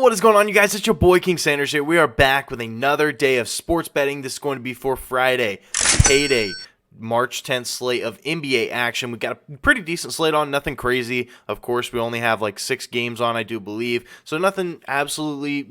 What is going on, you guys? It's your boy King Sanders here. We are back with another day of sports betting. This is going to be for Friday, payday, March 10th slate of NBA action. We got a pretty decent slate on, nothing crazy. Of course, we only have like 6 games on, I do believe. So nothing absolutely,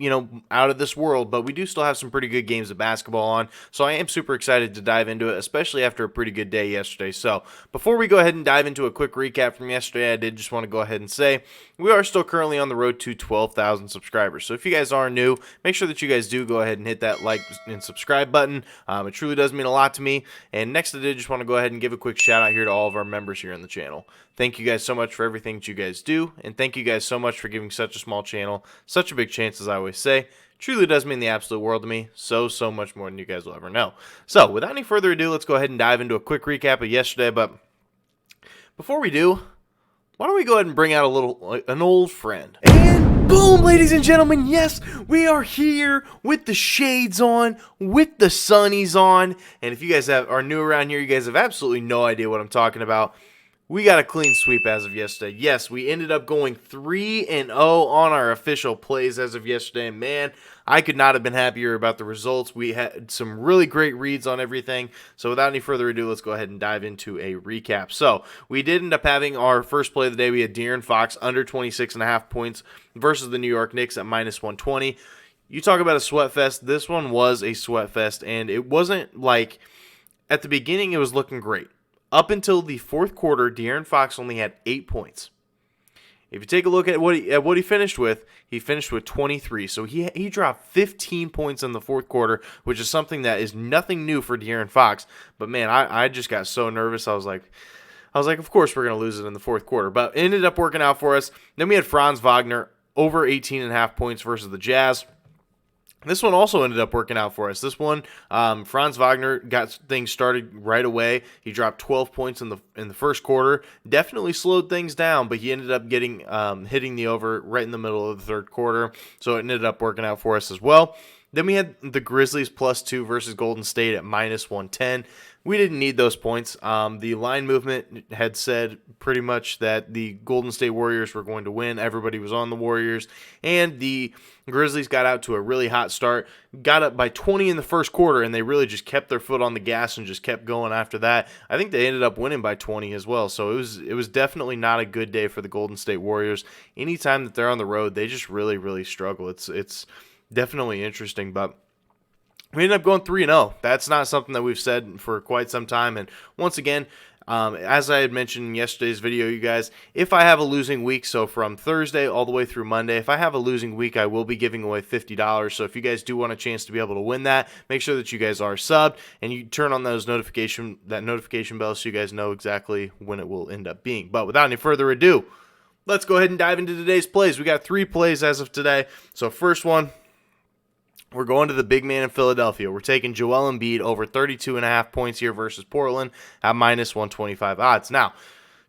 out of this world, but we do still have some pretty good games of basketball on. So I am super excited to dive into it, especially after a pretty good day yesterday. So before we go ahead and dive into a quick recap from yesterday, I did just want to go ahead and say we are still currently on the road to 12,000 subscribers. So if you guys are new, make sure that you guys do go ahead and hit that like and subscribe button. It truly does mean a lot to me. And next, I did just want to go ahead and give a quick shout out here to all of our members here on the channel. Thank you guys so much for everything that you guys do, and thank you guys so much for giving such a small channel such a big chance, as I always say. Truly does mean the absolute world to me, so much more than you guys will ever know. So without any further ado, let's go ahead and dive into a quick recap of yesterday. But before we do, why don't we go ahead and bring out an old friend. And boom, ladies and gentlemen, yes, we are here with the shades on, with the sunnies on. And if you guys are new around here, you guys have absolutely no idea what I'm talking about. We got a clean sweep as of yesterday. Yes, we ended up going 3-0 on our official plays as of yesterday. And man, I could not have been happier about the results. We had some really great reads on everything. So without any further ado, let's go ahead and dive into a recap. So we did end up having our first play of the day. We had De'Aaron Fox under 26.5 points versus the New York Knicks at -120. You talk about a sweat fest. This one was a sweat fest, and it wasn't like at the beginning it was looking great. Up until the fourth quarter, De'Aaron Fox only had 8 points. If you take a look at what he finished with 23. So he dropped 15 points in the fourth quarter, which is something that is nothing new for De'Aaron Fox. But man, I just got so nervous. I was like, of course we're going to lose it in the fourth quarter. But it ended up working out for us. Then we had Franz Wagner over 18.5 points versus the Jazz. This one also ended up working out for us. This one, Franz Wagner got things started right away. He dropped 12 points in the first quarter. Definitely slowed things down, but he ended up getting hitting the over right in the middle of the third quarter. So it ended up working out for us as well. Then we had the Grizzlies +2 versus Golden State at -110. We didn't need those points. The line movement had said pretty much that the Golden State Warriors were going to win. Everybody was on the Warriors. And the Grizzlies got out to a really hot start. Got up by 20 in the first quarter, and they really just kept their foot on the gas and just kept going after that. I think they ended up winning by 20 as well. So it was definitely not a good day for the Golden State Warriors. Anytime that they're on the road, they just really struggle. It's definitely interesting, but we ended up going 3-0. That's not something that we've said for quite some time. And once again, as I had mentioned in yesterday's video, you guys, if I have a losing week, so from Thursday all the way through Monday, if I have a losing week, I will be giving away $50. So if you guys do want a chance to be able to win that, make sure that you guys are subbed and you turn on that notification bell so you guys know exactly when it will end up being. But without any further ado, let's go ahead and dive into today's plays. We got 3 plays as of today. So first one, we're going to the big man in Philadelphia. We're taking Joel Embiid over 32.5 points here versus Portland at -125 odds. Now,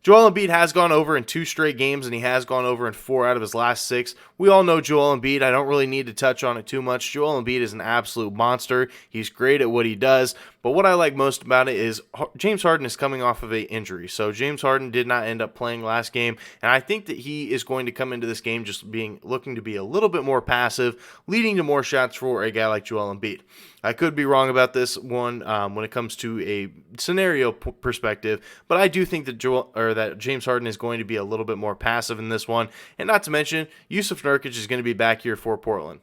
Joel Embiid has gone over in 2 straight games, and he has gone over in 4 out of his last 6. We all know Joel Embiid. I don't really need to touch on it too much. Joel Embiid is an absolute monster. He's great at what he does. But what I like most about it is James Harden is coming off of an injury. So James Harden did not end up playing last game. And I think that he is going to come into this game just looking to be a little bit more passive, leading to more shots for a guy like Joel Embiid. I could be wrong about this one when it comes to a scenario perspective, but I do think that James Harden is going to be a little bit more passive in this one. And not to mention, Yusuf Nurkic is going to be back here for Portland.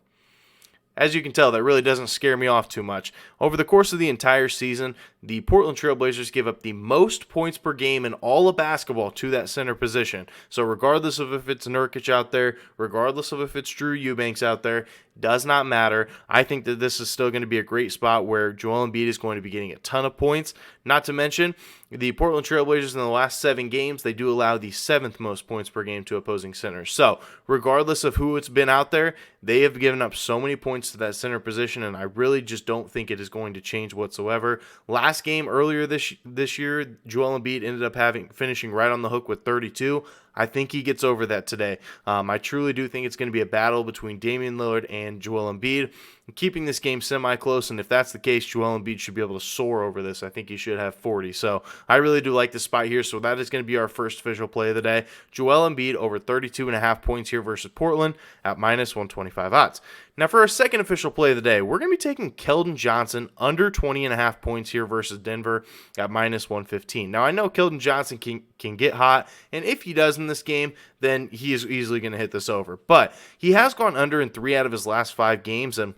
As you can tell, that really doesn't scare me off too much. Over the course of the entire season, the Portland Trail Blazers give up the most points per game in all of basketball to that center position. So regardless of if it's Nurkic out there, regardless of if it's Drew Eubanks out there, does not matter. I think that this is still going to be a great spot where Joel Embiid is going to be getting a ton of points. Not to mention, the Portland Trail Blazers in the last 7 games, they do allow the 7th most points per game to opposing centers. So regardless of who it's been out there, they have given up so many points to that center position, and I really just don't think it is going to change whatsoever. Last game earlier this year, Joel Embiid ended up finishing right on the hook with 32. I think he gets over that today. I truly do think it's going to be a battle between Damian Lillard and Joel Embiid, keeping this game semi-close, and if that's the case, Joel Embiid should be able to soar over this. I think he should have 40. So I really do like this spot here, so that is going to be our first official play of the day. Joel Embiid over 32.5 points here versus Portland at minus 125 odds. Now for our second official play of the day, we're going to be taking Keldon Johnson under 20.5 points here versus Denver at minus 115. Now I know Keldon Johnson can get hot, and if he does in this game, then he is easily going to hit this over. But he has gone under in 3 out of his last 5 games, and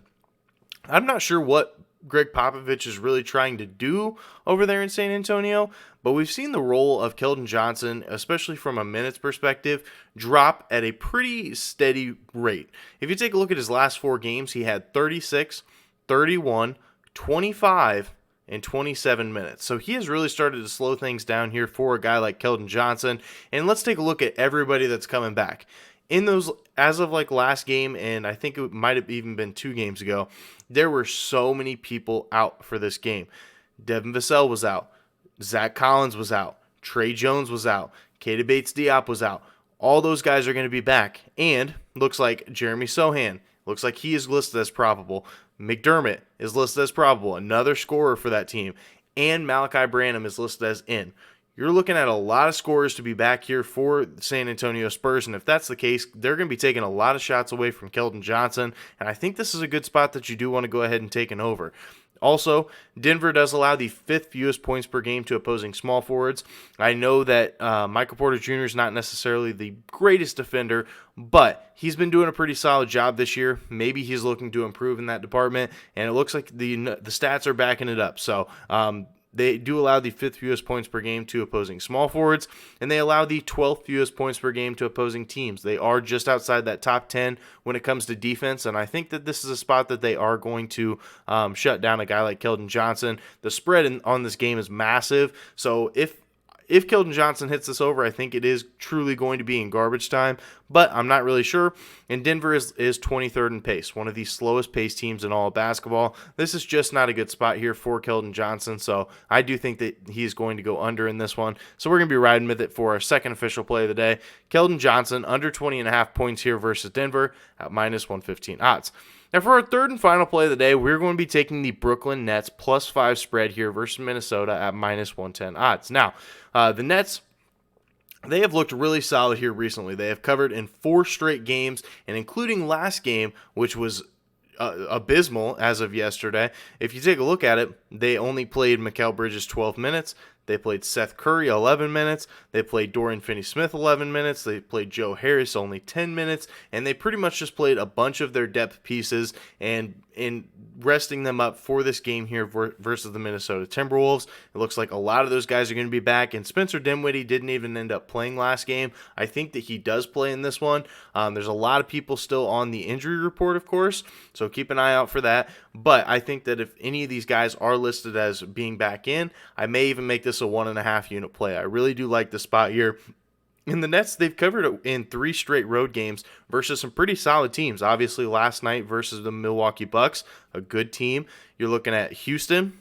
I'm not sure what Greg Popovich is really trying to do over there in San Antonio, but we've seen the role of Keldon Johnson, especially from a minutes perspective, drop at a pretty steady rate. If you take a look at his last 4 games, he had 36, 31, 25, and 27 minutes. So he has really started to slow things down here for a guy like Keldon Johnson. And let's take a look at everybody that's coming back. In those, as of like last game, and I think it might have even been 2 games ago, there were so many people out for this game. Devin Vassell was out. Zach Collins was out. Trey Jones was out. Keita Bates-Diop was out. All those guys are going to be back. And looks like Jeremy Sohan, looks like he is listed as probable. McDermott is listed as probable, another scorer for that team. And Malachi Branham is listed as in. You're looking at a lot of scorers to be back here for the San Antonio Spurs, and if that's the case, they're going to be taking a lot of shots away from Keldon Johnson, and I think this is a good spot that you do want to go ahead and take an over. Also, Denver does allow the 5th fewest points per game to opposing small forwards. I know that Michael Porter Jr. is not necessarily the greatest defender, but he's been doing a pretty solid job this year. Maybe he's looking to improve in that department, and it looks like the stats are backing it up. So, they do allow the 5th fewest points per game to opposing small forwards, and they allow the 12th fewest points per game to opposing teams. They are just outside that top 10 when it comes to defense, and I think that this is a spot that they are going to shut down a guy like Keldon Johnson. The spread on this game is massive, so if Keldon Johnson hits this over, I think it is truly going to be in garbage time, but I'm not really sure. And Denver is 23rd in pace, one of the slowest paced teams in all of basketball. This is just not a good spot here for Keldon Johnson, so I do think that he's going to go under in this one. So we're going to be riding with it for our second official play of the day. Keldon Johnson under 20.5 points here versus Denver at minus 115 odds. Now, for our third and final play of the day, we're going to be taking the Brooklyn Nets +5 spread here versus Minnesota at minus 110 odds. Now, the Nets, they have looked really solid here recently. They have covered in 4 straight games, and including last game, which was abysmal as of yesterday. If you take a look at it, they only played Mikal Bridges 12 minutes. They played Seth Curry 11 minutes. They played Dorian Finney-Smith 11 minutes. They played Joe Harris only 10 minutes. And they pretty much just played a bunch of their depth pieces and in resting them up for this game here versus the Minnesota Timberwolves. It looks like a lot of those guys are going to be back. And Spencer Dinwiddie didn't even end up playing last game. I think that he does play in this one. There's a lot of people still on the injury report, of course. So keep an eye out for that. But I think that if any of these guys are listed as being back in, I may even make this a 1.5 unit play. I really do like the spot here. In the Nets, they've covered in 3 straight road games versus some pretty solid teams. Obviously, last night versus the Milwaukee Bucks, a good team. You're looking at Houston,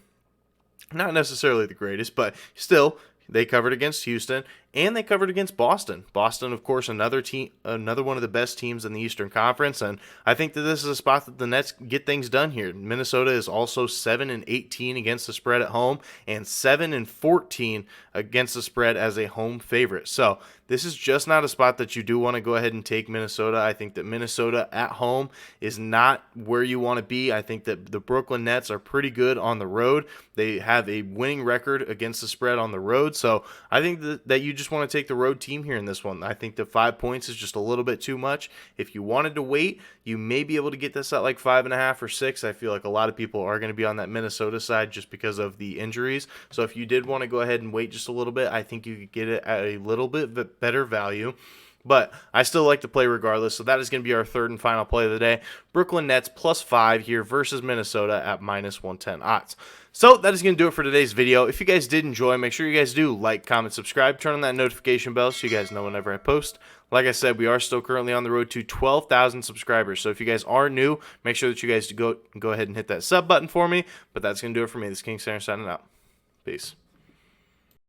not necessarily the greatest, but still, they covered against Houston, and they covered against Boston. Boston, of course, another one of the best teams in the Eastern Conference, and I think that this is a spot that the Nets get things done here. Minnesota is also 7-18 against the spread at home, and 7-14 against the spread as a home favorite. So this is just not a spot that you do want to go ahead and take Minnesota. I think that Minnesota at home is not where you want to be. I think that the Brooklyn Nets are pretty good on the road. They have a winning record against the spread on the road, so I think that you just want to take the road team here in this one. I think the 5 points is just a little bit too much. If you wanted to wait, you may be able to get this at like 5.5 or 6. I feel like a lot of people are going to be on that Minnesota side just because of the injuries. So if you did want to go ahead and wait just a little bit, I think you could get it at a little bit better value. But I still like to play regardless, so that is going to be our third and final play of the day. Brooklyn Nets +5 here versus Minnesota at minus 110 odds. So that is going to do it for today's video. If you guys did enjoy, make sure you guys do like, comment, subscribe, turn on that notification bell so you guys know whenever I post. Like I said, we are still currently on the road to 12,000 subscribers. So if you guys are new, make sure that you guys go ahead and hit that sub button for me. But that's going to do it for me. This is King Center signing out. Peace.